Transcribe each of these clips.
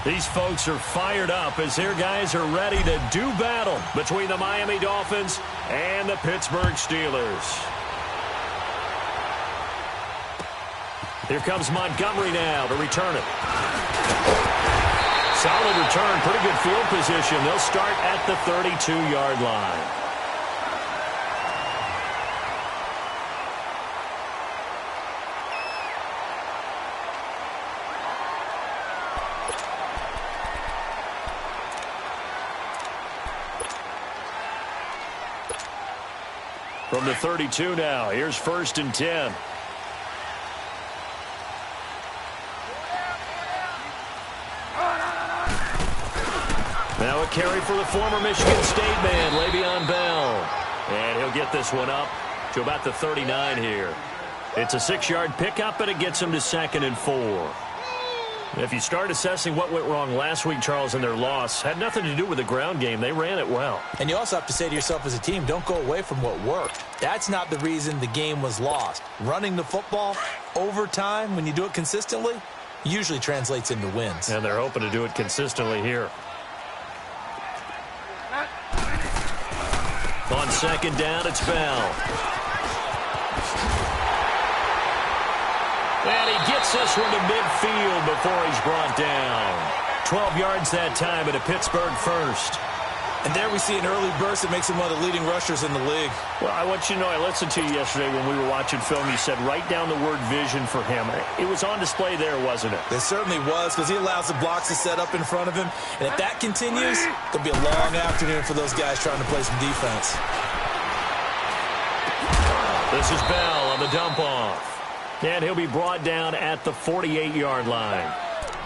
These folks are fired up as their guys are ready to do battle between the Miami Dolphins and the Pittsburgh Steelers. Here comes Montgomery now to return it. Solid return, pretty good field position. They'll start at the 32-yard line. From the 32 now, here's 1st and 10. Now a carry for the former Michigan State man, Le'Veon Bell. And he'll get this one up to about the 39 here. It's a 6-yard pickup, and it gets him to 2nd and 4. If you start assessing what went wrong last week, Charles, in their loss, had nothing to do with the ground game. They ran it well. And you also have to say to yourself as a team, don't go away from what worked. That's not the reason the game was lost. Running the football over time, when you do it consistently, usually translates into wins. And they're hoping to do it consistently here. On 2nd down, it's Bell. And he gets this one to midfield before he's brought down. 12 yards that time at a Pittsburgh first. And there we see an early burst that makes him one of the leading rushers in the league. Well, I want you to know, I listened to you yesterday when we were watching film. You said write down the word vision for him. It was on display there, wasn't it? It certainly was, because he allows the blocks to set up in front of him. And if that continues, it'll be a long afternoon for those guys trying to play some defense. This is Bell on the dump off. And he'll be brought down at the 48-yard line.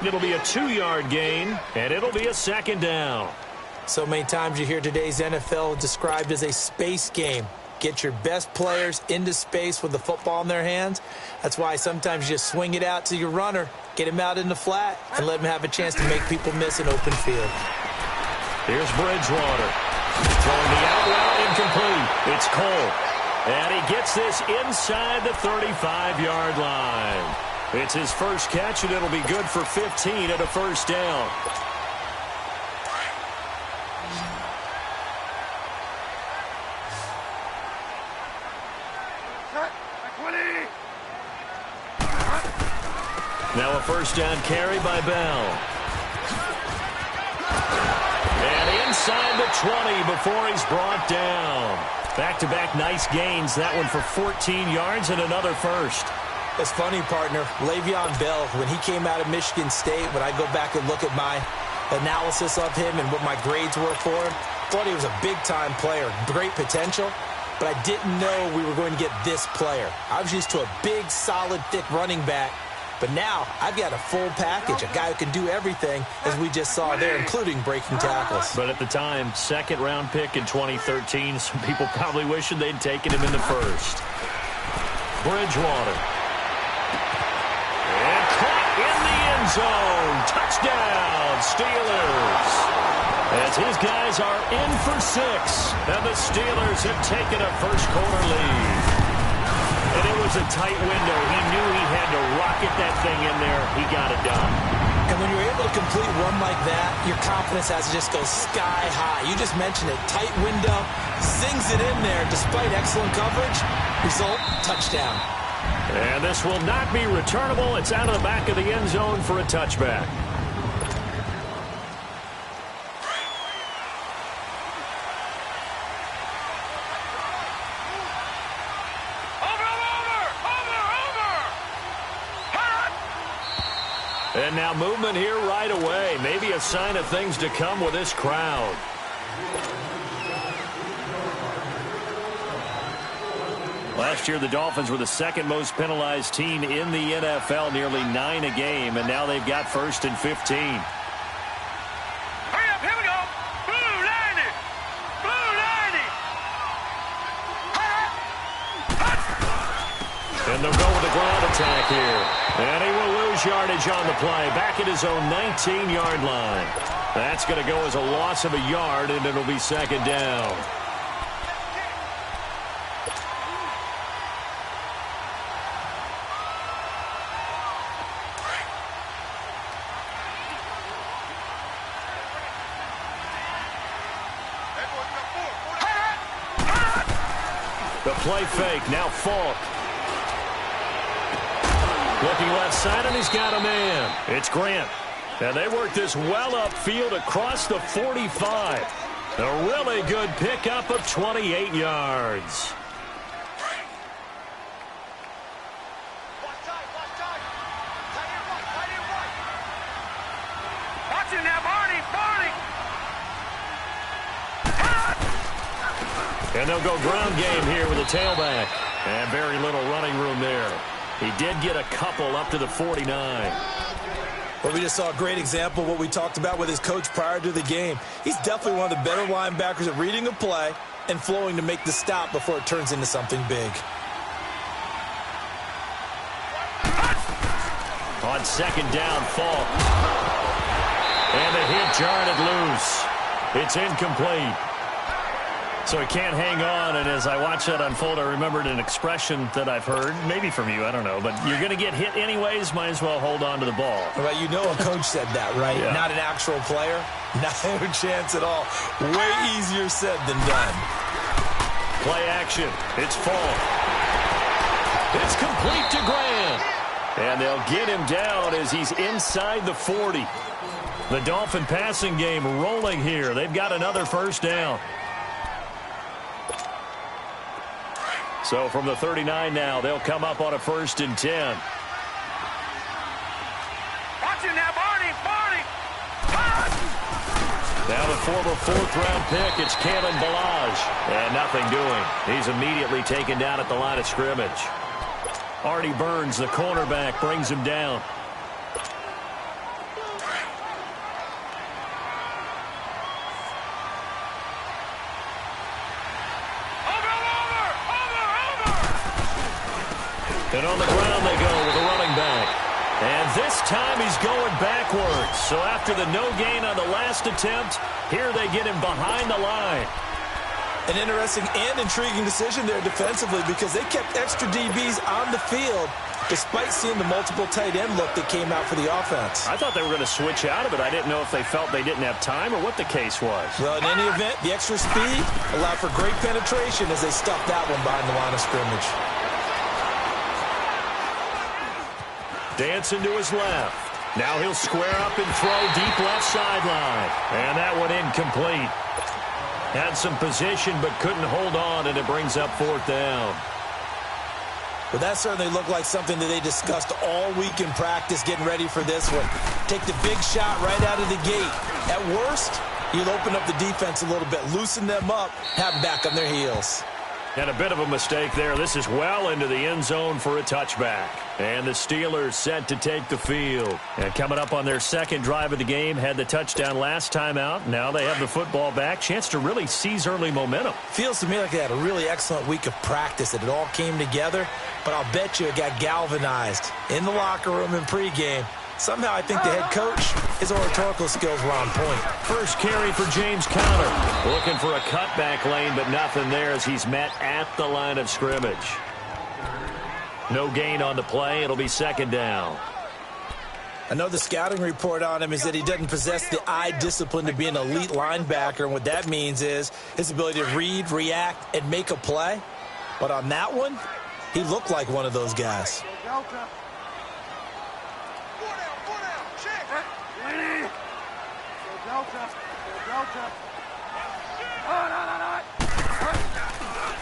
It'll be a 2-yard gain, and it'll be a 2nd down. So many times you hear today's NFL described as a space game. Get your best players into space with the football in their hands. That's why sometimes you just swing it out to your runner, get him out in the flat, and let him have a chance to make people miss an open field. Here's Bridgewater. Throwing the out route incomplete. It's Cole. And he gets this inside the 35-yard line. It's his first catch, and it'll be good for 15 at a 1st down. Now a 1st down carry by Bell. And inside the 20 before he's brought down. Back-to-back nice gains. That one for 14 yards and another first. It's funny, partner. Le'Veon Bell, when he came out of Michigan State, when I go back and look at my analysis of him and what my grades were for him, thought he was a big-time player, great potential, but I didn't know we were going to get this player. I was used to a big, solid, thick running back, but now I've got a full package, a guy who can do everything, as we just saw there, including breaking tackles. But at the time, 2nd-round pick in 2013, some people probably wishing they'd taken him in the 1st. Bridgewater. And caught in the end zone. Touchdown, Steelers. As his guys are in for 6, and the Steelers have taken a first-quarter lead. And it was a tight window. He knew he had to rocket that thing in there. He got it done. And when you're able to complete one like that, your confidence has to just go sky high. You just mentioned it. Tight window, sings it in there despite excellent coverage. Result, touchdown. And this will not be returnable. It's out of the back of the end zone for a touchback. And now movement here right away. Maybe a sign of things to come with this crowd. Last year, the Dolphins were the 2nd most penalized team in the NFL, nearly 9 a game, and now they've got 1st and 15. Hurry up, here we go. Blue 90. Blue 90. And they'll go with a ground attack here. And he will lose yardage on the play, back at his own 19-yard line. That's going to go as a loss of a yard, and it'll be 2nd down. The play fake, now Falk. Looking left side, and he's got a man. It's Grant. And they work this well upfield across the 45. A really good pickup of 28 yards. Watch it now, Barney, Barney. And they'll go ground game here with a tailback. And very little running room there. He did get a couple up to the 49. Well, we just saw a great example of what we talked about with his coach prior to the game. He's definitely one of the better linebackers at reading a play and flowing to make the stop before it turns into something big. On second down, Falk. And the hit jarred loose. It's incomplete. So he can't hang on, and as I watch that unfold, I remembered an expression that I've heard, maybe from you, I don't know, but you're going to get hit anyways, might as well hold on to the ball. Well, you know a coach said that, right? Yeah. Not an actual player. Not a chance at all. Way easier said than done. Play action. It's Falk. It's complete to Grant. And they'll get him down as he's inside the 40. The Dolphin passing game rolling here. They've got another first down. So from the 39 now, they'll come up on a 1st and 10. Watch it now, Barney, Barney. Now the former 4th-round pick, it's Kalen Ballage. And nothing doing. He's immediately taken down at the line of scrimmage. Artie Burns, the cornerback, brings him down. And on the ground they go with a running back. And this time he's going backwards. So after the no gain on the last attempt, here they get him behind the line. An interesting and intriguing decision there defensively because they kept extra DBs on the field despite seeing the multiple tight end look that came out for the offense. I thought they were going to switch out of it. I didn't know if they felt they didn't have time or what the case was. Well, in any event, the extra speed allowed for great penetration as they stuffed that one behind the line of scrimmage. Dancing to his left. Now he'll square up and throw deep left sideline. And that one incomplete. Had some position but couldn't hold on, and it brings up 4th down. Well, that certainly looked like something that they discussed all week in practice getting ready for this one. Take the big shot right out of the gate. At worst, you'll open up the defense a little bit, loosen them up, have them back on their heels. And a bit of a mistake there. This is well into the end zone for a touchback. And the Steelers set to take the field. And coming up on their second drive of the game, had the touchdown last time out. Now they have the football back. Chance to really seize early momentum. Feels to me like they had a really excellent week of practice, that it all came together. But I'll bet you it got galvanized in the locker room in pregame. Somehow I think the head coach, his oratorical skills were on point. First carry for James Conner. Looking for a cutback lane, but nothing there as he's met at the line of scrimmage. No gain on the play. It'll be 2nd down. I know the scouting report on him is that he doesn't possess the eye discipline to be an elite linebacker, and what that means is his ability to read, react, and make a play. But on that one, he looked like one of those guys.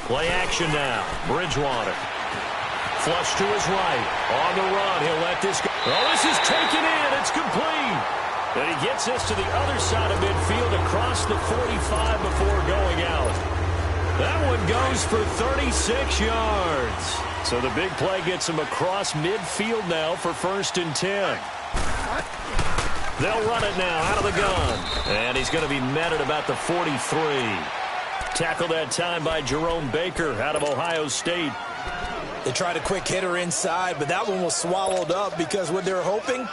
Play action now. Bridgewater. Flush to his right. On the run. He'll let this go. Oh, this is taken in. It's complete. And he gets this to the other side of midfield across the 45 before going out. That one goes for 36 yards. So the big play gets him across midfield now for 1st and 10. They'll run it now out of the gun. And he's going to be met at about the 43. Tackled that time by Jerome Baker out of Ohio State. They tried a quick hitter inside, but that one was swallowed up because what they're hoping,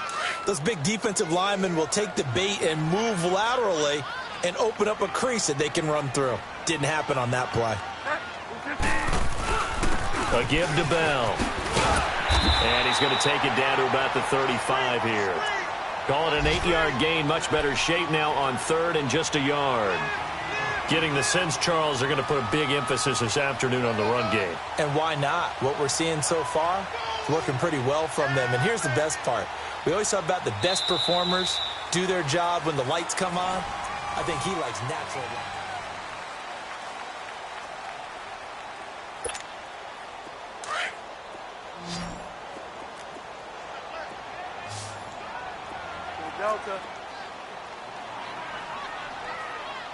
those big defensive linemen will take the bait and move laterally and open up a crease that they can run through. Didn't happen on that play. A give to Bell. And he's going to take it down to about the 35 here. Call it an 8-yard gain. Much better shape now on 3rd and just a yard. Getting the sense, Charles, they're going to put a big emphasis this afternoon on the run game. And why not? What we're seeing so far is working pretty well from them. And here's the best part. We always talk about the best performers do their job when the lights come on. I think he likes natural light. Delta.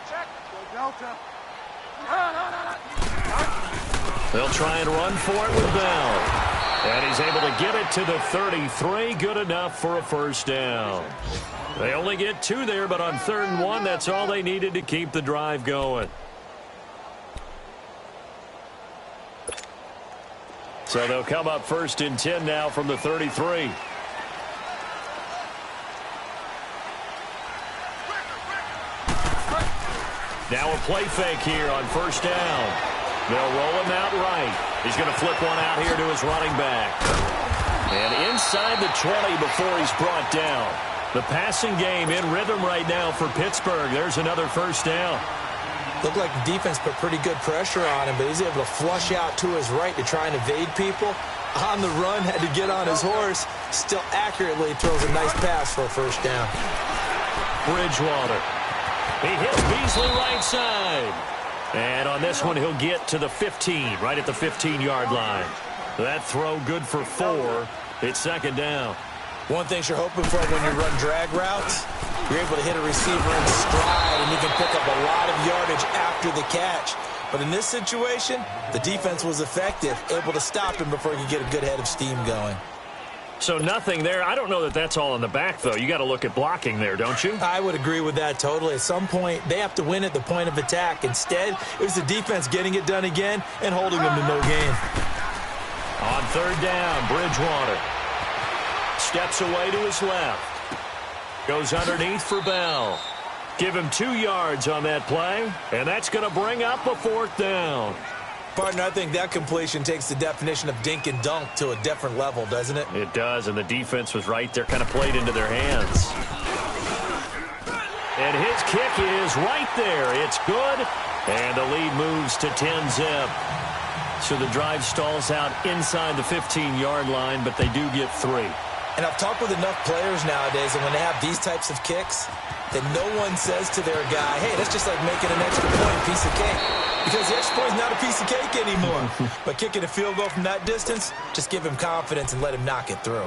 Check. Go Delta. They'll try and run for it with Bell. And he's able to get it to the 33. Good enough for a first down. They only get 2 there, but on 3rd and 1, that's all they needed to keep the drive going. So they'll come up 1st and 10 now from the 33. Now a play fake here on 1st down. They'll roll him out right. He's going to flip one out here to his running back. And inside the 20 before he's brought down. The passing game in rhythm right now for Pittsburgh. There's another first down. Looked like the defense put pretty good pressure on him, but he's able to flush out to his right to try and evade people. On the run, had to get on his horse. Still accurately throws a nice pass for a first down. Bridgewater. He hits Beasley right side. And on this one, he'll get to the 15, right at the 15-yard line. That throw good for 4. It's 2nd down. One thing you're hoping for when you run drag routes, you're able to hit a receiver in stride, and you can pick up a lot of yardage after the catch. But in this situation, the defense was effective, able to stop him before he could get a good head of steam going. So nothing there. I don't know that that's all in the back, though. You got to look at blocking there, don't you? I would agree with that totally. At some point, they have to win at the point of attack. Instead, it was the defense getting it done again and holding them to no gain. On 3rd down, Bridgewater steps away to his left. Goes underneath for Bell. Give him 2 yards on that play, and that's going to bring up a 4th down. Partner, I think that completion takes the definition of dink and dunk to a different level, doesn't it? It does, and the defense was right there, kind of played into their hands. And his kick is right there. It's good, and the lead moves to 10-zip. So the drive stalls out inside the 15-yard line, but they do get 3. And I've talked with enough players nowadays, and when they have these types of kicks, that no one says to their guy, hey, that's just like making an extra point, piece of cake. Because the extra point is not a piece of cake anymore. But kicking a field goal from that distance, just give him confidence and let him knock it through.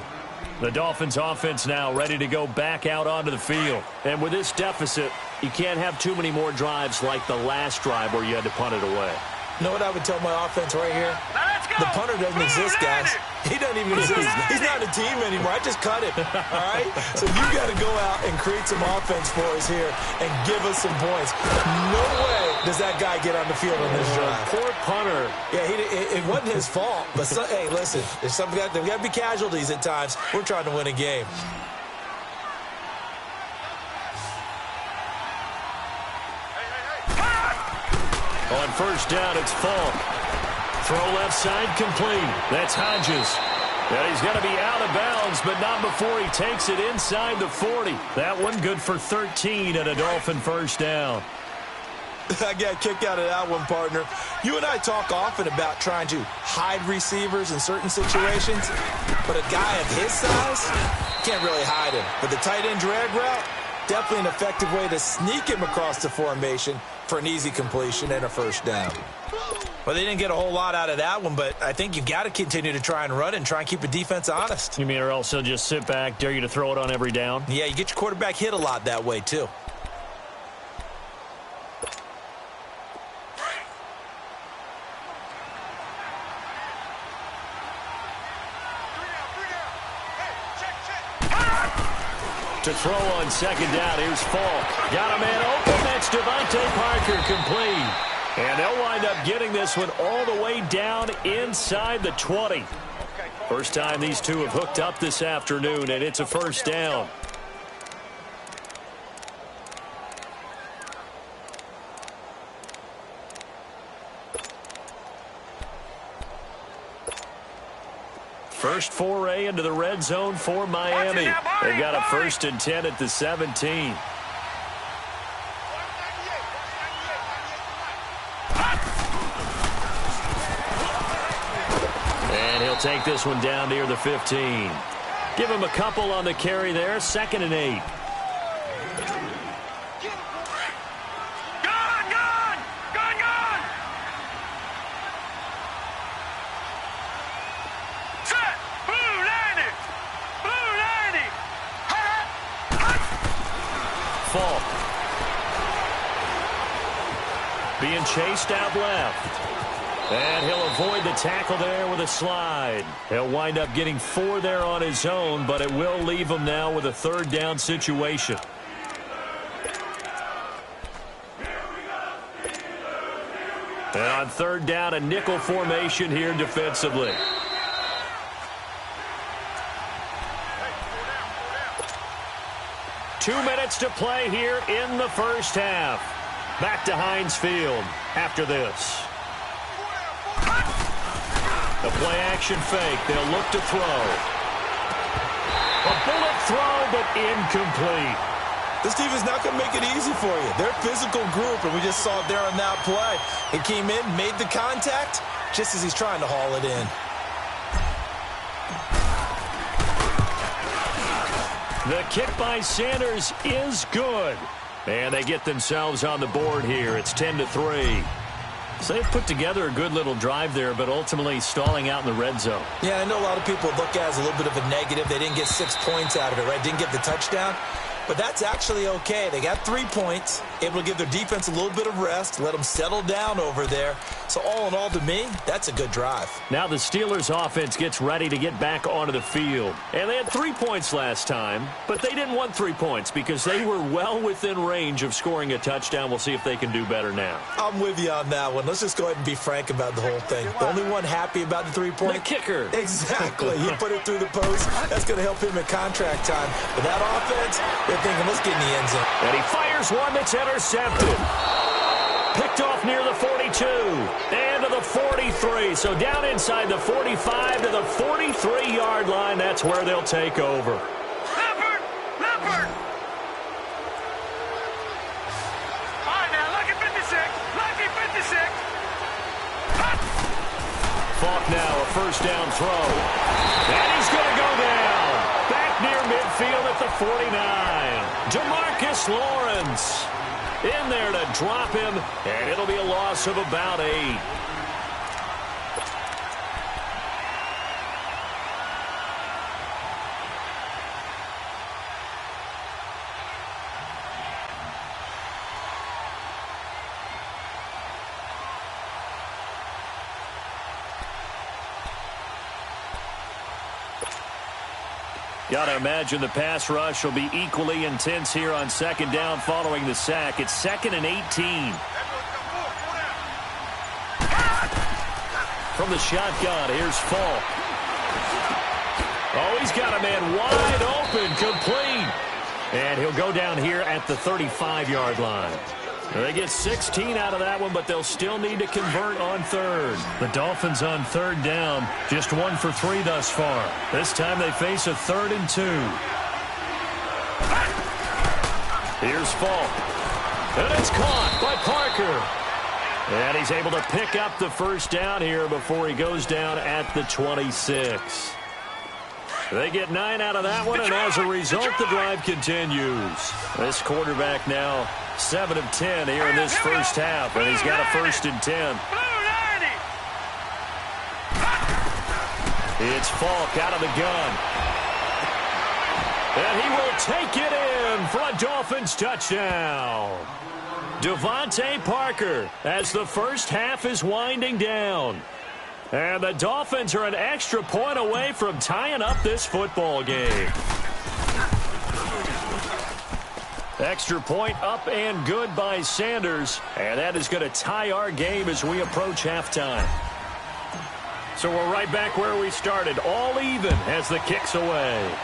The Dolphins offense now ready to go back out onto the field. And with this deficit, you can't have too many more drives like the last drive where you had to punt it away. You know what I would tell my offense right here? The punter doesn't exist, guys. He doesn't even exist. He's not a team anymore. I just cut him, all right? So you got to go out and create some offense for us here and give us some points. No way does that guy get on the field on this drive. Poor punter. Yeah, it wasn't his fault. But, hey, listen, there's got to be casualties at times. We're trying to win a game. On 1st down, it's Falk. Throw left side complete. That's Hodges. And he's going to be out of bounds, but not before he takes it inside the 40. That one good for 13 and a Dolphin first down. I got kicked out of that one, partner. You and I talk often about trying to hide receivers in certain situations, but a guy of his size can't really hide him. But the tight end drag route, definitely an effective way to sneak him across the formation for an easy completion and a first down. Well, they didn't get a whole lot out of that one, but I think you've got to continue to try and run and try and keep the defense honest. You mean or else he'll just sit back, dare you to throw it on every down? Yeah, you get your quarterback hit a lot that way, too. To throw on 2nd down, here's Falk. Got a man open. That's Devontae Parker complete. And they'll wind up getting this one all the way down inside the 20. First time these two have hooked up this afternoon, and it's a first down. First foray into the red zone for Miami. They've got a 1st and 10 at the 17. And he'll take this one down near the 15. Give him a couple on the carry there, 2nd and 8. Falk. Being chased out left. And he'll avoid the tackle there with a slide. He'll wind up getting 4 there on his own, but it will leave him now with a 3rd down situation. And on 3rd down, a nickel formation here defensively. Two minutes to play here in the first half. Back to Heinz Field after this. The play-action fake. They'll look to throw. A bullet throw, but incomplete. This team is not going to make it easy for you. They're a physical group, and we just saw it there on that play. He came in, made the contact, just as he's trying to haul it in. The kick by Sanders is good. And they get themselves on the board here. It's 10-3. So they've put together a good little drive there, but ultimately stalling out in the red zone. Yeah, I know a lot of people look at it as a little bit of a negative. They didn't get 6 points out of it, right? Didn't get the touchdown. But that's actually okay. They got 3 points, able to give their defense a little bit of rest, let them settle down over there. So all in all, to me, that's a good drive. Now the Steelers offense gets ready to get back onto the field. And they had 3 points last time, but they didn't want 3 points because they were well within range of scoring a touchdown. We'll see if they can do better now. I'm with you on that one. Let's just go ahead and be frank about the whole thing. The only one happy about the 3-point. The kicker. Exactly. He put it through the post. That's going to help him at contract time. But that offense, they're thinking, let's get in the end zone. And he fires one that's intercepted. Picked off near the 42 and to the 43. So down inside the 45 to the 43-yard line. That's where they'll take over. Leopard! Leopard! All right, now, lucky 56. Lucky 56. Falk now, a first down throw. And he's going to go down. Back near midfield at the 49. DeMarcus Lawrence in there to drop him, and it'll be a loss of about 8. Got to imagine the pass rush will be equally intense here on 2nd down following the sack. It's 2nd and 18. From the shotgun, here's Falk. Oh, he's got a man wide open, complete. And he'll go down here at the 35-yard line. They get 16 out of that one, but they'll still need to convert on 3rd. The Dolphins on 3rd down, just 1 for 3 thus far. This time they face a 3rd and 2. Here's Falk. And it's caught by Parker. And he's able to pick up the first down here before he goes down at the 26. They get 9 out of that one, and as a result, the drive continues. This quarterback now 7 of 10 here in this first half, and he's got a 1st and 10. It's Falk out of the gun. And he will take it in for a Dolphins touchdown. Devontae Parker as the first half is winding down. And the Dolphins are an extra point away from tying up this football game. Extra point up and good by Sanders. And that is going to tie our game as we approach halftime. So we're right back where we started. All even as the kick's away.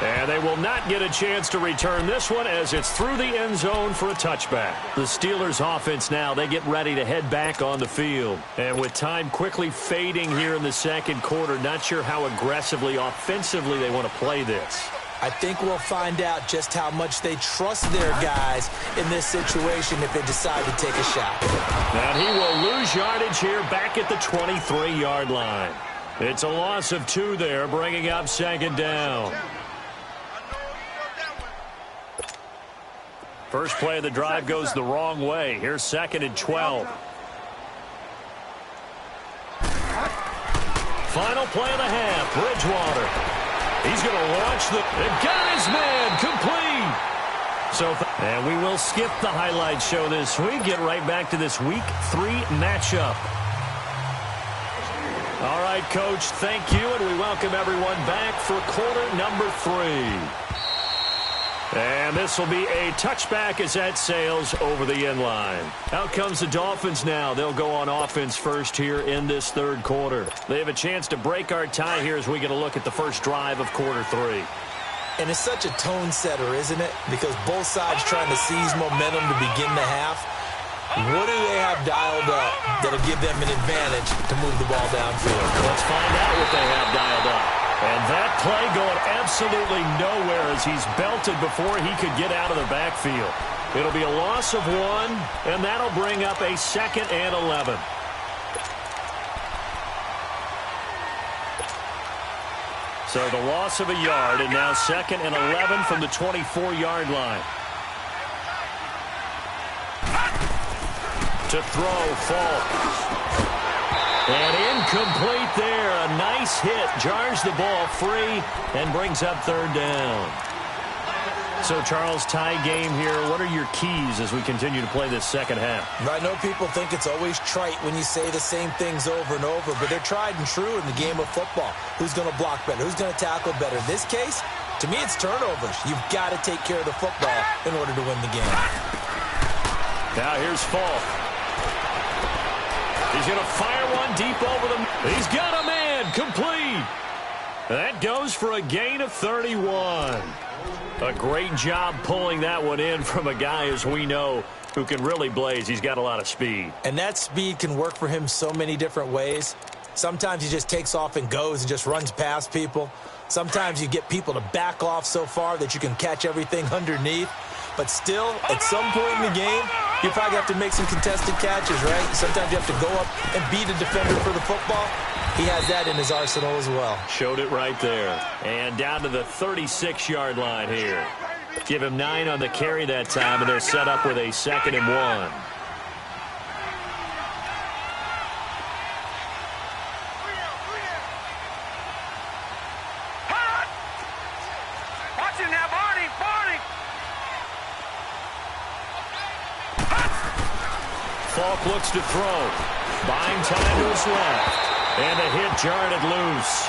And they will not get a chance to return this one as it's through the end zone for a touchback. The Steelers offense now, they get ready to head back on the field. And with time quickly fading here in the second quarter, not sure how aggressively, offensively they want to play this. I think we'll find out just how much they trust their guys in this situation if they decide to take a shot. And he will lose yardage here back at the 23-yard line. It's a loss of 2 there, bringing up second down. First play of the drive goes the wrong way. Here's 2nd and 12. Final play of the half, Bridgewater. He's going to launch they've got his man complete. And we will skip the highlight show this week. Get right back to this Week 3 matchup. All right, Coach, thank you, and we welcome everyone back for quarter number 3. And this will be a touchback as that sails over the end line. Out comes the Dolphins now. They'll go on offense first here in this third quarter. They have a chance to break our tie here as we get a look at the first drive of quarter 3. And it's such a tone setter, isn't it? Because both sides trying to seize momentum to begin the half. What do they have dialed up that'll give them an advantage to move the ball downfield? Let's find out what they have dialed up. And that play going absolutely nowhere as he's belted before he could get out of the backfield. It'll be a loss of 1, and that'll bring up a 2nd and 11. So the loss of a yard, and now 2nd and 11 from the 24-yard line. To throw, Falk. And incomplete there. A nice hit. Jars the ball free and brings up 3rd down. So, Charles, tie game here. What are your keys as we continue to play this second half? I know people think it's always trite when you say the same things over and over, but they're tried and true in the game of football. Who's going to block better? Who's going to tackle better? In this case, to me, it's turnovers. You've got to take care of the football in order to win the game. Now here's Falk. He's going to fire one deep over them. He's got a man complete. That goes for a gain of 31. A great job pulling that one in from a guy, as we know, who can really blaze. He's got a lot of speed. And that speed can work for him so many different ways. Sometimes he just takes off and goes and just runs past people. Sometimes you get people to back off so far that you can catch everything underneath. But still, at some point in the game, you probably have to make some contested catches, right? Sometimes you have to go up and beat a defender for the football. He has that in his arsenal as well. Showed it right there. And down to the 36-yard line here. Give him 9 on the carry that time, and they're set up with a 2nd and 1. Falk looks to throw. Buying time to his left. And a hit jarred it loose.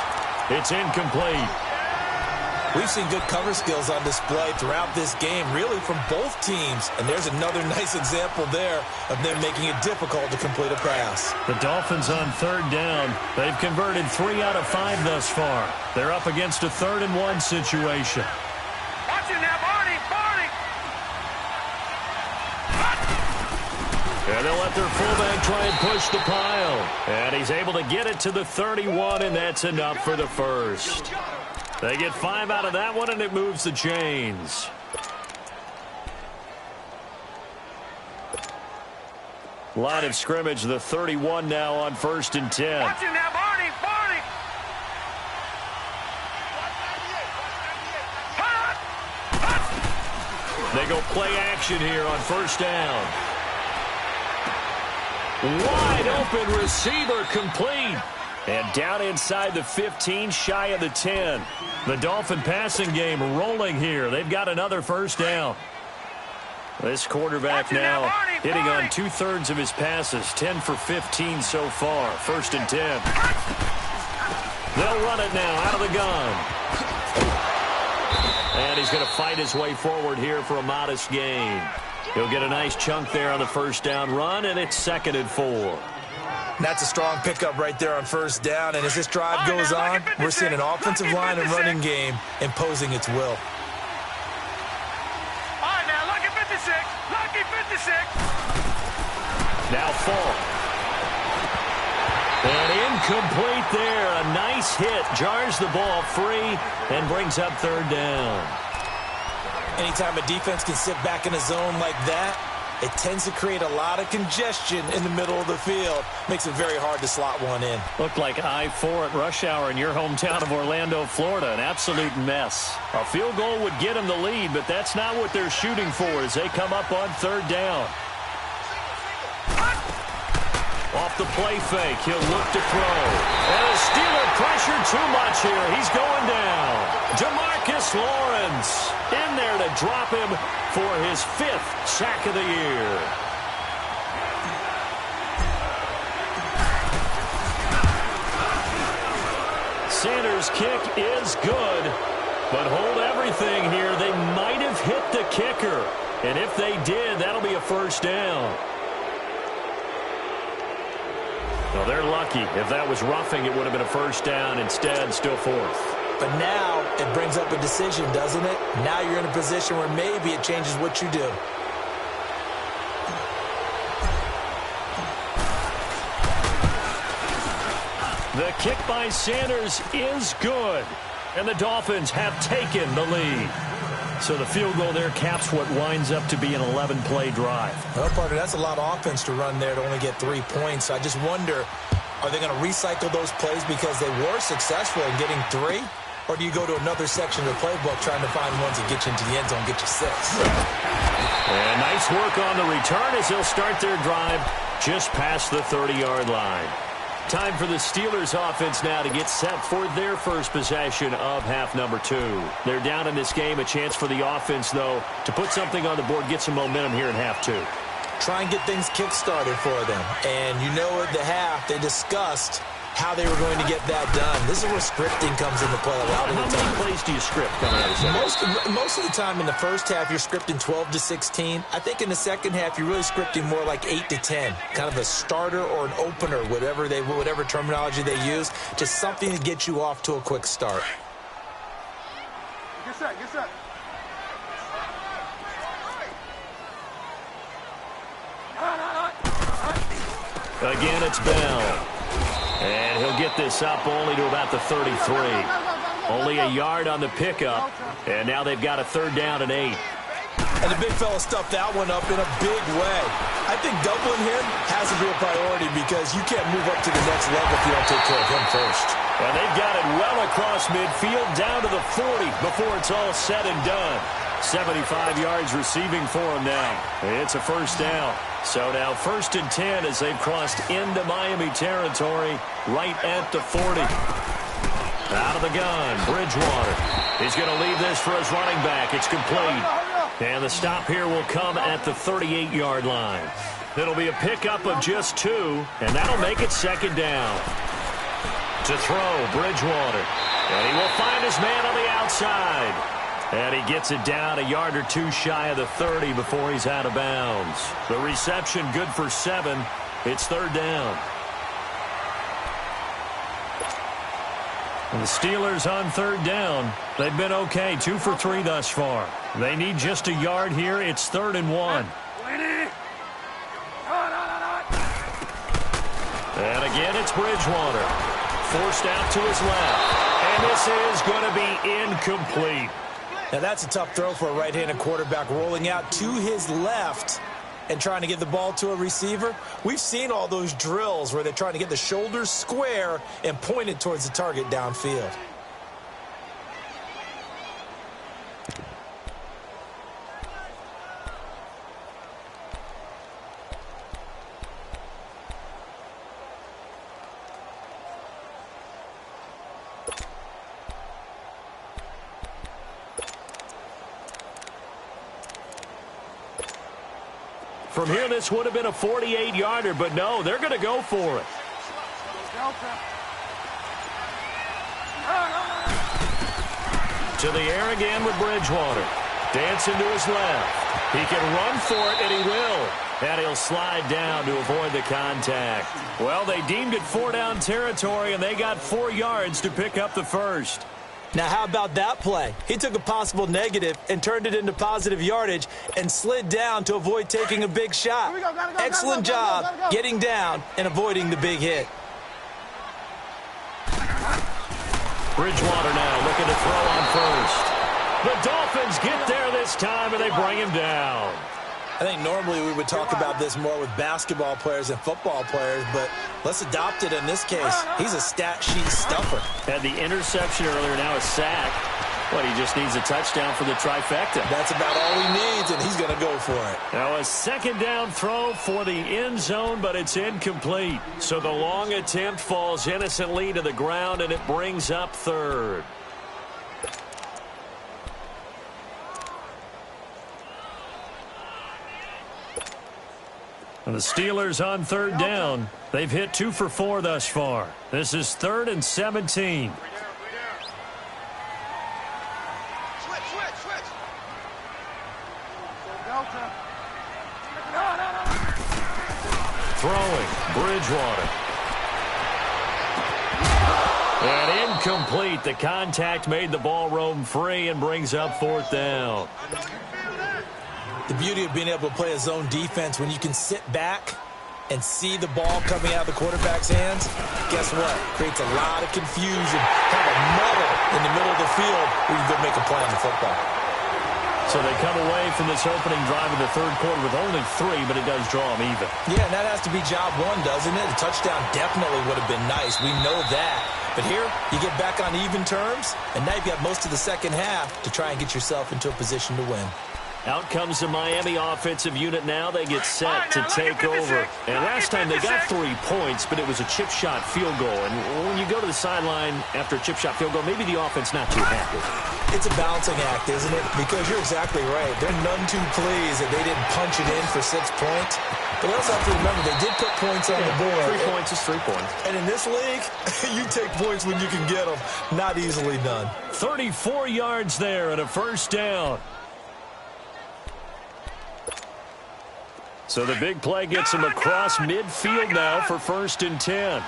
It's incomplete. We've seen good cover skills on display throughout this game, really from both teams. And there's another nice example there of them making it difficult to complete a pass. The Dolphins on 3rd down. They've converted 3 out of 5 thus far. They're up against a 3rd and 1 situation. Watch it now, Barney! And they'll let their fullback try and push the pile. And he's able to get it to the 31, and that's enough for the first. They get 5 out of that one, and it moves the chains. Line of scrimmage, the 31 now on 1st and 10. Watch it now, Barney! They go play action here on 1st down. Wide open receiver complete. And down inside the 15, shy of the 10. The Dolphin passing game rolling here. They've got another 1st down. This quarterback now hitting on 2/3 of his passes. 10 for 15 so far. 1st and 10. They'll run it now out of the gun. And he's going to fight his way forward here for a modest gain. He'll get a nice chunk there on the 1st down run, and it's 2nd and 4. That's a strong pickup right there on 1st down. And as this drive goes on, we're seeing an offensive line and running game imposing its will. All right, now, lucky 56. Lucky 56. Now Falk. And incomplete there. A nice hit. Jars the ball free and brings up third down. Anytime a defense can sit back in a zone like that, it tends to create a lot of congestion in the middle of the field. Makes it very hard to slot one in. Looked like I-4 at rush hour in your hometown of Orlando, Florida. An absolute mess. A field goal would get them the lead, but that's not what they're shooting for as they come up on third down. Off the play fake, he'll look to throw. And a Steeler pressure too much here. He's going down. Jamarcus Lawrence in there to drop him for his 5th sack of the year. Sanders' kick is good, but hold everything here. They might have hit the kicker. And if they did, that'll be a first down. Well, they're lucky. If that was roughing, it would have been a first down. Instead, still 4th. But now it brings up a decision, doesn't it? Now you're in a position where maybe it changes what you do. The kick by Sanders is good. And the Dolphins have taken the lead. So the field goal there caps what winds up to be an 11-play drive. Well, partner, that's a lot of offense to run there to only get 3 points. I just wonder, are they going to recycle those plays because they were successful in getting 3? Or do you go to another section of the playbook trying to find ones that get you into the end zone, get you 6? And nice work on the return as they'll start their drive just past the 30-yard line. Time for the Steelers offense now to get set for their first possession of half number 2. They're down in this game. A chance for the offense, though, to put something on the board, get some momentum here in half 2. Try and get things kick-started for them. And you know at the half, they discussed how they were going to get that done. This is where scripting comes into play a lot of the time. How many plays do you script coming out of the second? Most of the time in the first half, you're scripting 12 to 16. I think in the second half, you're really scripting more like 8 to 10. Kind of a starter or an opener, whatever terminology they use. Just something to get you off to a quick start. Get set, get set. Again, it's Bell. And he'll get this up only to about the 33. Only a yard on the pickup. And now they've got a third down and 8. And the big fella stuffed that one up in a big way. I think doubling him has to be a priority because you can't move up to the next level if you don't take care of him first. And they've got it well across midfield down to the 40 before it's all said and done. 75 yards receiving for him now. It's a first down. So now 1st and 10 as they've crossed into Miami territory right at the 40. Out of the gun, Bridgewater. He's going to leave this for his running back. It's complete. And the stop here will come at the 38-yard line. It'll be a pickup of just 2, and that'll make it second down. To throw, Bridgewater. And he will find his man on the outside. And he gets it down a yard or 2 shy of the 30 before he's out of bounds. The reception good for 7. It's third down. And the Steelers on third down. They've been okay, 2 for 3 thus far. They need just a yard here. It's 3rd and 1. And again, it's Bridgewater. Forced out to his left. And this is going to be incomplete. Now, that's a tough throw for a right-handed quarterback, rolling out to his left and trying to get the ball to a receiver. We've seen all those drills where they're trying to get the shoulders square and point it towards the target downfield. From here, this would have been a 48-yarder, but no, they're going to go for it. To the air again with Bridgewater. Dancing to his left. He can run for it, and he will. And he'll slide down to avoid the contact. Well, they deemed it 4-down territory, and they got 4 yards to pick up the first. Now, how about that play? He took a possible negative and turned it into positive yardage and slid down to avoid taking a big shot. Excellent job getting down and avoiding the big hit. Bridgewater now looking to throw on first. The Dolphins get there this time, and they bring him down. I think normally we would talk about this more with basketball players and football players, but let's adopt it in this case. He's a stat sheet stuffer. Had the interception earlier, now a sack. But he just needs a touchdown for the trifecta. That's about all he needs, and he's going to go for it. Now a second down throw for the end zone, but it's incomplete. So the long attempt falls innocently to the ground, and it brings up third. And the Steelers on third down. They've hit 2 for 4 thus far. This is 3rd and 17. Throwing, Bridgewater. And incomplete. The contact made the ball roam free and brings up 4th down. The beauty of being able to play a zone defense when you can sit back and see the ball coming out of the quarterback's hands, guess what? Creates a lot of confusion. Have a muddle in the middle of the field where you can go make a play on the football. So they come away from this opening drive in the third quarter with only 3, but it does draw them even. Yeah, and that has to be job 1, doesn't it? A touchdown definitely would have been nice. We know that. But here, you get back on even terms, and now you've got most of the second half to try and get yourself into a position to win. Out comes the Miami offensive unit now. They get set to take over. And last time they got 3 points, but it was a chip shot field goal. And when you go to the sideline after a chip shot field goal, maybe the offense not too happy. It's a balancing act, isn't it? Because you're exactly right. They're none too pleased that they didn't punch it in for 6 points. But we also have to remember they did put points on the board. 3 points is 3 points. And in this league, you take points when you can get them. Not easily done. 34 yards there and a first down. So the big play gets him across midfield now for 1st and 10.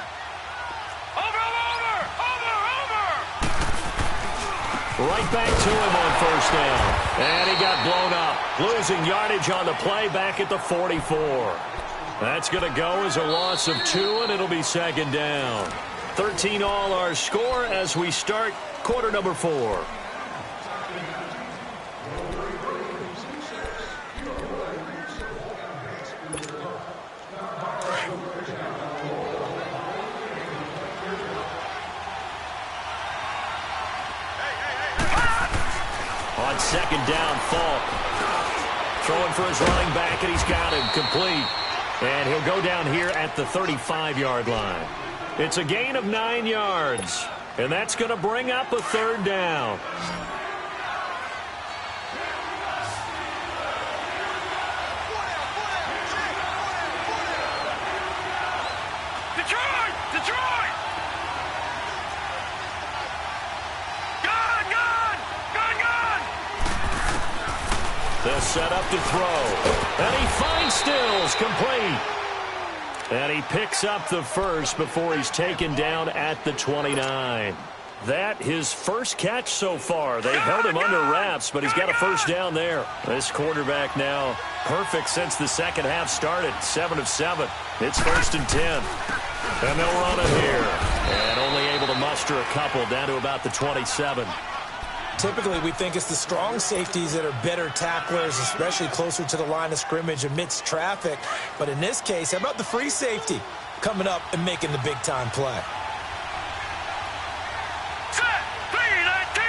Right back to him on first down. And he got blown up. Losing yardage on the play back at the 44. That's going to go as a loss of 2, and it'll be 2nd down. 13 all our score as we start quarter number 4. On 2nd down, Falk. Throwing for his running back, and he's got him complete. And he'll go down here at the 35-yard line. It's a gain of 9 yards. And that's going to bring up a 3rd down. They'll set up to throw. And he finds Stills, complete. And he picks up the first before he's taken down at the 29. That his first catch so far. They've held him under wraps, but he's got a first down there. This quarterback now perfect since the second half started. 7 of 7. It's 1st and 10. And they'll run it here. And only able to muster a couple down to about the 27. Typically, we think it's the strong safeties that are better tacklers, especially closer to the line of scrimmage amidst traffic. But in this case, how about the free safety coming up and making the big-time play? Set! 3-19!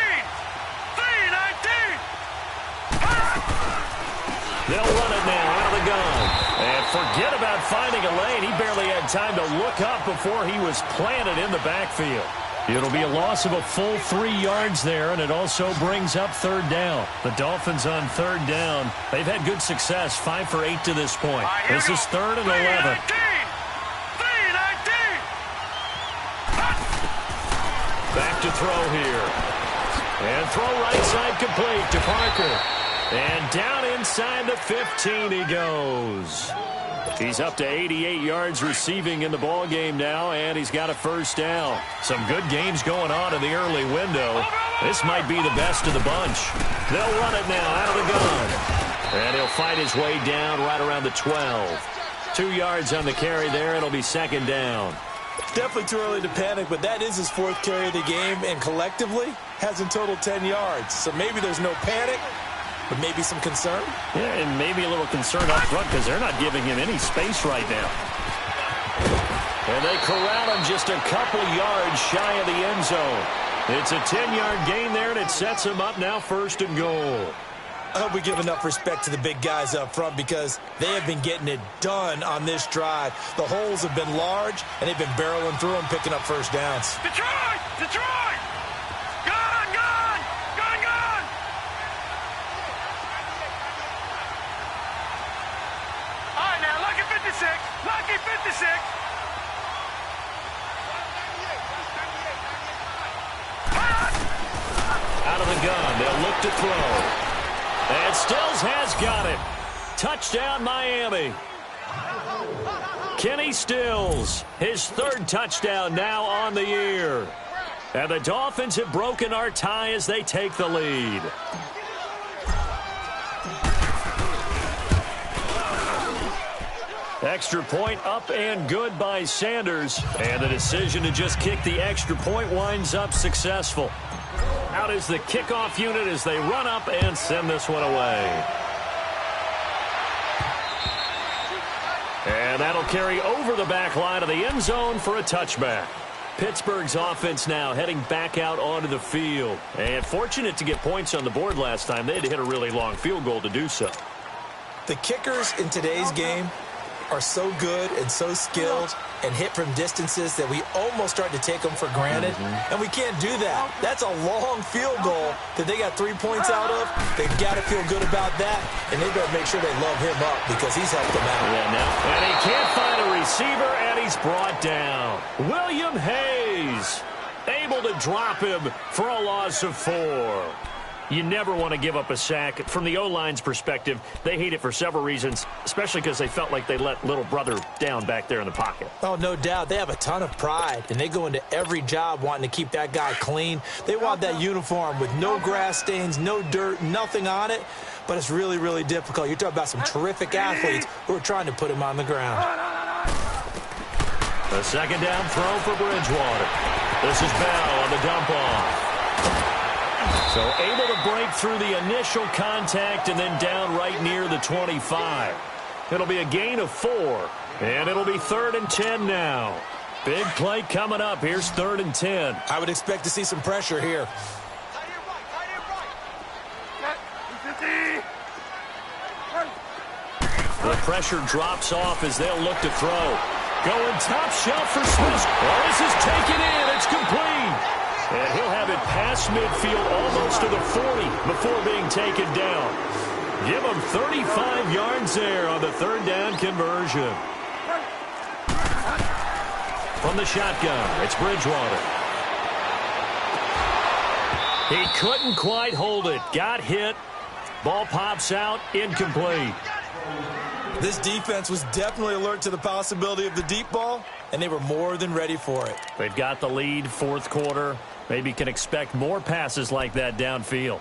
3-19! They'll run it now out of the gun. And forget about finding a lane. He barely had time to look up before he was planted in the backfield. It'll be a loss of a full 3 yards there, and it also brings up 3rd down. The Dolphins on 3rd down. They've had good success, 5 for 8 to this point. This is 3rd and 11. 3-19! Back to throw here. And throw right side complete to Parker. And down inside the 15 he goes. He's up to 88 yards receiving in the ball game now, and he's got a first down. Some good games going on in the early window. This might be the best of the bunch. They'll run it now out of the gun. And he'll fight his way down right around the 12. 2 yards on the carry there. It'll be 2nd down. Definitely too early to panic, but that is his 4th carry of the game, and collectively has in total 10 yards. So maybe there's no panic, but maybe some concern. Yeah, and maybe a little concern up front because they're not giving him any space right now. And they corral him just a couple yards shy of the end zone. It's a 10-yard gain there, and it sets him up now 1st and goal. I hope we give enough respect to the big guys up front because they have been getting it done on this drive. The holes have been large, and they've been barreling through them, picking up first downs. Detroit! Detroit! Gone! Gone! Gone! Gone! All right, now, lucky 56. Lucky 56. Out of the gun, they'll look to throw. And Stills has got it. Touchdown, Miami. Kenny Stills, his 3rd touchdown now on the year. And the Dolphins have broken our tie as they take the lead. Extra point up and good by Sanders. And the decision to just kick the extra point winds up successful. Out is the kickoff unit as they run up and send this one away. And that'll carry over the back line of the end zone for a touchback. Pittsburgh's offense now heading back out onto the field. And fortunate to get points on the board last time. They had to hit a really long field goal to do so. The kickers in today's game are so good and so skilled and hit from distances that we almost start to take them for granted. And we can't do that. That's a long field goal that they got 3 points out of. They've got to feel good about that, and they better make sure they love him up because he's helped them out. Yeah, now, and he can't find a receiver, and he's brought down. William Hayes able to drop him for a loss of 4. You never want to give up a sack. From the O-line's perspective, they hate it for several reasons, especially because they felt like they let little brother down back there in the pocket. Oh, no doubt. They have a ton of pride, and they go into every job wanting to keep that guy clean. They want that uniform with no grass stains, no dirt, nothing on it, but it's really, really difficult. You're talking about some terrific athletes who are trying to put him on the ground. The 2nd down throw for Bridgewater. This is Bell on the dump off. So able to break through the initial contact and then down right near the 25. It'll be a gain of 4, and it'll be 3rd and 10 now. Big play coming up. Here's 3rd and 10. I would expect to see some pressure here. The pressure drops off as they'll look to throw. Going top shelf for Smith. Well, this is taken in. It's complete. And he'll have it past midfield almost to the 40 before being taken down. Give him 35 yards there on the 3rd down conversion. From the shotgun, it's Bridgewater. He couldn't quite hold it. Got hit. Ball pops out. Incomplete. This defense was definitely alert to the possibility of the deep ball, and they were more than ready for it. They've got the lead, 4th quarter. Maybe can expect more passes like that downfield.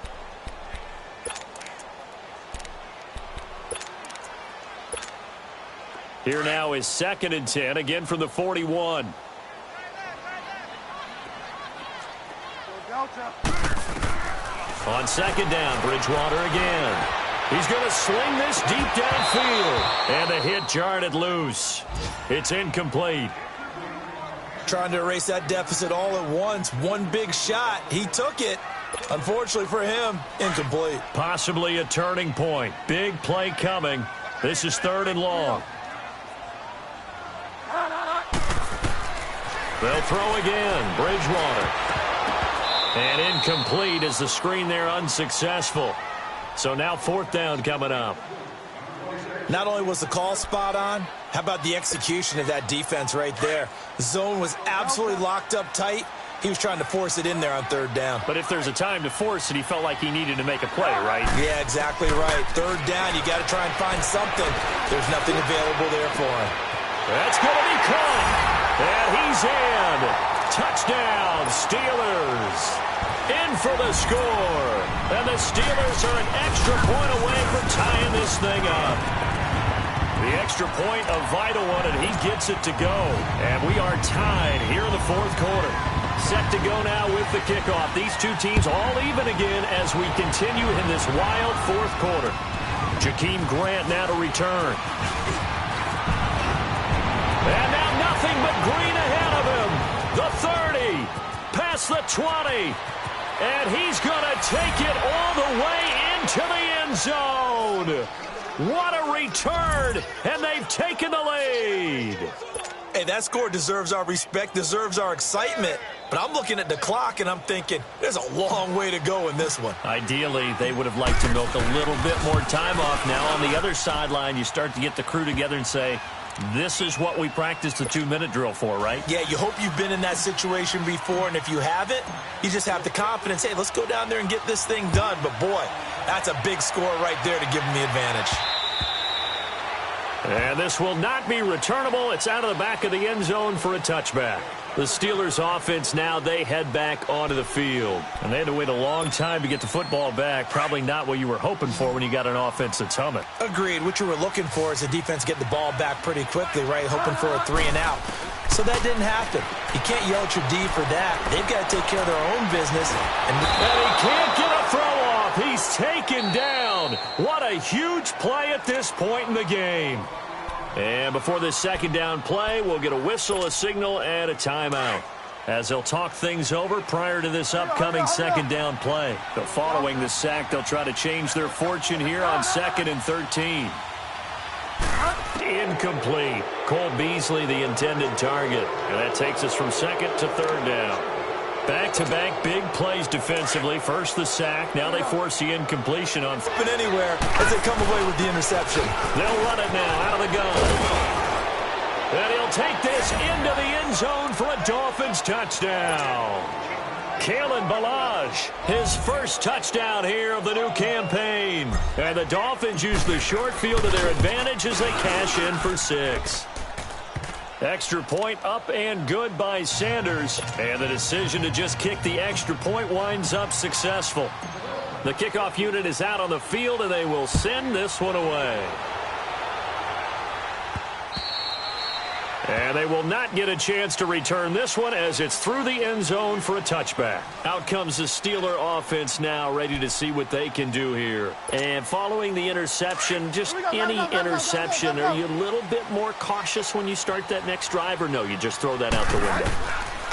Here now is 2nd and 10, again from the 41. On 2nd down, Bridgewater again. He's going to sling this deep downfield. And the hit jarred it loose. It's incomplete. Trying to erase that deficit all at once. One big shot. He took it. Unfortunately for him, incomplete. Possibly a turning point. Big play coming. This is 3rd and long. They'll throw again. Bridgewater. And incomplete as the screen there unsuccessful. So now 4th down coming up. Not only was the call spot on, how about the execution of that defense right there? The zone was absolutely locked up tight. He was trying to force it in there on 3rd down. But if there's a time to force it, he felt like he needed to make a play, right? Yeah, exactly right. 3rd down, you got to try and find something. There's nothing available there for him. That's going to be caught. And he's in. Touchdown, Steelers. In for the score. And the Steelers are an extra point away from tying this thing up. The extra point, a vital one, and he gets it to go. And we are tied here in the fourth quarter. Set to go now with the kickoff. These two teams all even again as we continue in this wild fourth quarter. Jakeem Grant now to return. And now nothing but green ahead of him. The 30, past the 20. And he's going to take it all the way into the end zone. What a return, and they've taken the lead. Hey, that score deserves our respect, deserves our excitement. But I'm looking at the clock, and I'm thinking, there's a long way to go in this one. Ideally, they would have liked to milk a little bit more time off. Now, on the other sideline, you start to get the crew together and say, this is what we practiced the 2-minute drill for, right? Yeah, you hope you've been in that situation before, and if you haven't, you just have the confidence, hey, let's go down there and get this thing done. But, boy, that's a big score right there to give them the advantage. And this will not be returnable. It's out of the back of the end zone for a touchback. The Steelers offense now, they head back onto the field. And they had to wait a long time to get the football back. Probably not what you were hoping for when you got an offense that's humming. Agreed. What you were looking for is the defense get the ball back pretty quickly, right? Hoping for a 3-and-out. So that didn't happen. You can't yell at your D for that. They've got to take care of their own business. And he can't get a throw off. He's taken down. What a huge play at this point in the game. And before this second down play, we'll get a whistle, a signal, and a timeout, as they'll talk things over prior to this upcoming second down play. But following the sack, they'll try to change their fortune here on 2nd and 13. Incomplete. Cole Beasley, the intended target. And that takes us from 2nd to 3rd down. Back-to-back big plays defensively. First the sack. Now they force the incompletion on. But anywhere as they come away with the interception. They'll run it now out of the gun. And he'll take this into the end zone for a Dolphins touchdown. Kalen Ballage, his first touchdown here of the new campaign. And the Dolphins use the short field to their advantage as they cash in for 6. Extra point up and good by Sanders. And the decision to just kick the extra point winds up successful. The kickoff unit is out on the field, and they will send this one away. And they will not get a chance to return this one as it's through the end zone for a touchback. Out comes the Steeler offense now, ready to see what they can do here. And following the interception, just any interception, are you a little bit more cautious when you start that next drive, or no, you just throw that out the window?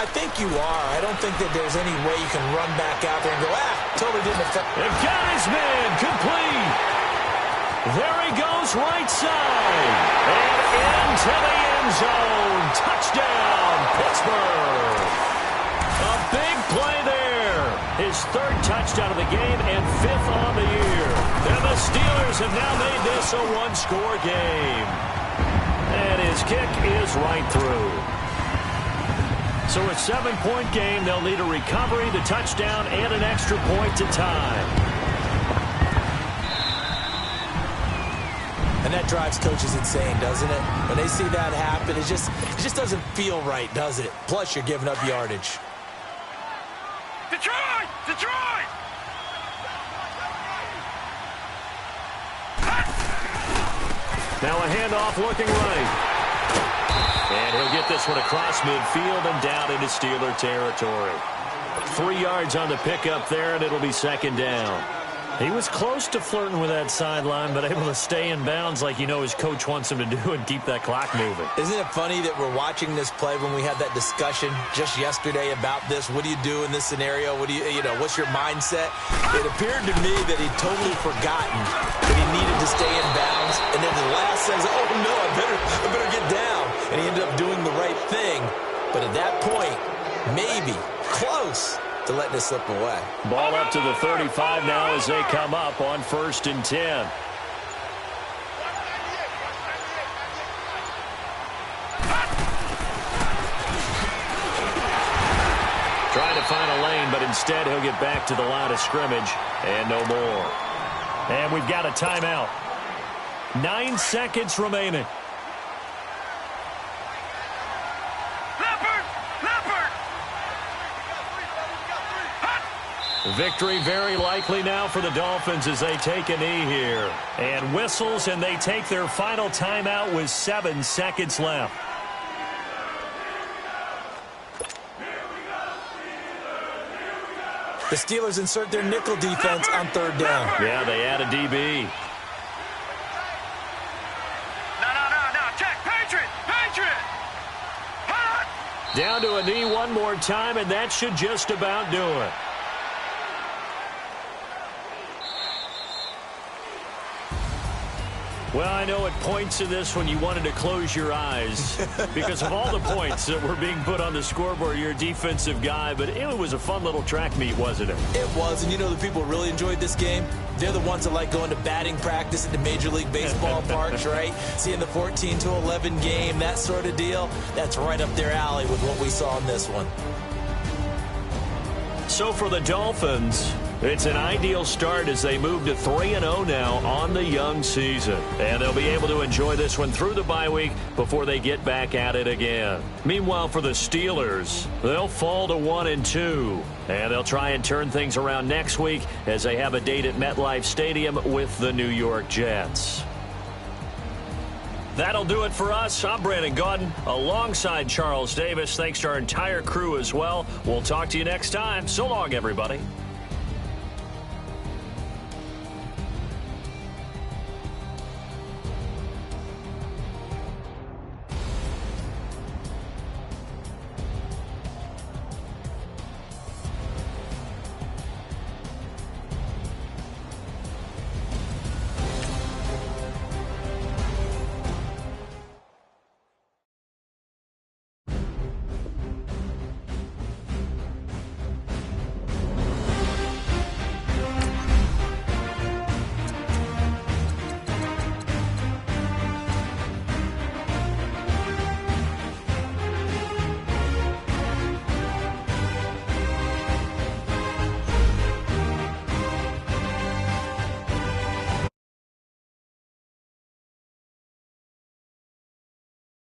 I think you are. I don't think that there's any way you can run back out there and go, totally didn't affect. They've got his man, complete. There he goes, right side. And into the end zone. Touchdown, Pittsburgh. A big play there. His 3rd touchdown of the game and 5th on the year. And the Steelers have now made this a 1-score game. And his kick is right through. So a 7-point game. They'll need a recovery, the touchdown, and an extra point to tie. And that drives coaches insane, doesn't it? When they see that happen, it just doesn't feel right, does it? Plus, you're giving up yardage. Detroit! Detroit! Now a handoff looking right. And he'll get this one across midfield and down into Steeler territory. 3 yards on the pickup there, and it'll be 2nd down. He was close to flirting with that sideline, but able to stay in bounds like you know his coach wants him to do and keep that clock moving. Isn't it funny that we're watching this play when we had that discussion just yesterday about this? What do you do in this scenario? What do you know, what's your mindset? It appeared to me that he'd totally forgotten that he needed to stay in bounds. And then the last says, oh, no, I better get down. And he ended up doing the right thing. But at that point, maybe, close to letting it slip away. Ball up to the 35 now as they come up on 1st and 10. Trying to find a lane, but instead he'll get back to the line of scrimmage and no more. And we've got a timeout. 9 seconds remaining. Victory very likely now for the Dolphins as they take a knee here. And whistles, and they take their final timeout with 7 seconds left. The Steelers insert their nickel defense on 3rd down. Yeah, they add a DB. No. Check. Patriot. Hot. Down to a knee one more time, and that should just about do it. Well, I know at points in this when you wanted to close your eyes because of all the points that were being put on the scoreboard. You're a defensive guy, but it was a fun little track meet, wasn't it? It was, and you know the people really enjoyed this game? They're the ones that like going to batting practice at the Major League Baseball parks, right? Seeing the 14-11 game, that sort of deal. That's right up their alley with what we saw in this one. So for the Dolphins, it's an ideal start as they move to 3-0 now on the young season. And they'll be able to enjoy this one through the bye week before they get back at it again. Meanwhile, for the Steelers, they'll fall to 1-2. And they'll try and turn things around next week as they have a date at MetLife Stadium with the New York Jets. That'll do it for us. I'm Brandon Gaudin alongside Charles Davis. Thanks to our entire crew as well. We'll talk to you next time. So long, everybody.